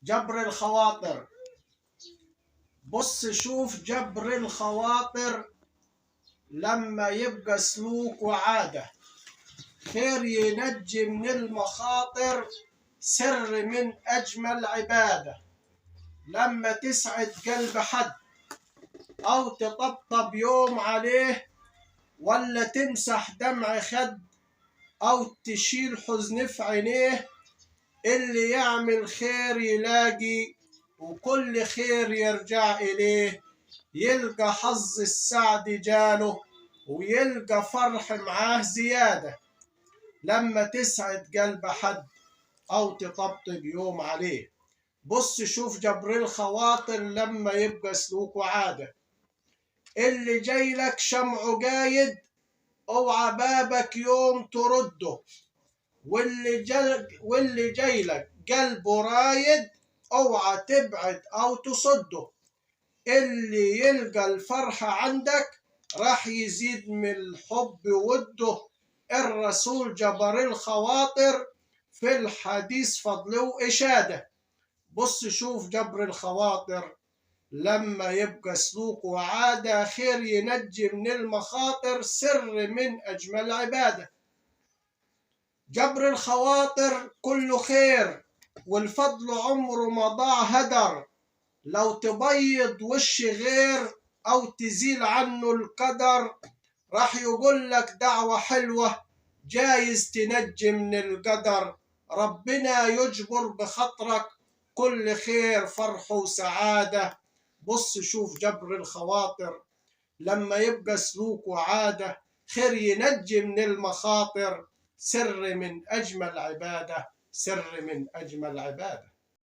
جبر الخواطر. بص شوف جبر الخواطر لما يبقى سلوك وعادة، خير ينجي من المخاطر، سر من أجمل عبادة. لما تسعد قلب حد أو تطبطب يوم عليه، ولا تمسح دمع خد أو تشيل حزن في عينيه، اللي يعمل خير يلاقي وكل خير يرجع إليه، يلقى حظ السعد جاله ويلقى فرح معاه زيادة. لما تسعد قلب حد أو تطبطب يوم عليه. بص شوف جبر الخواطر لما يبقى سلوك وعادة، اللي جاي لك شمعه قايد اوعى بابك يوم ترده، واللي جاي لك قلبه رايد اوعى تبعد او تصده، اللي يلقى الفرحة عندك راح يزيد من الحب وده. الرسول جبر الخواطر في الحديث فضل وإشادة. بص شوف جبر الخواطر لما يبقى سلوك وعادة، خير ينجي من المخاطر، سر من أجمل عبادة. جبر الخواطر كله خير والفضل عمره ما ضاع هدر، لو تبيض وش غير أو تزيل عنه القدر، راح يقول لك دعوة حلوة جايز تنجي من القدر. ربنا يجبر بخاطرك كل خير فرح وسعادة. بص شوف جبر الخواطر لما يبقى سلوك وعادة، خير ينجي من المخاطر، سر من أجمل عبادة، سر من أجمل عبادة.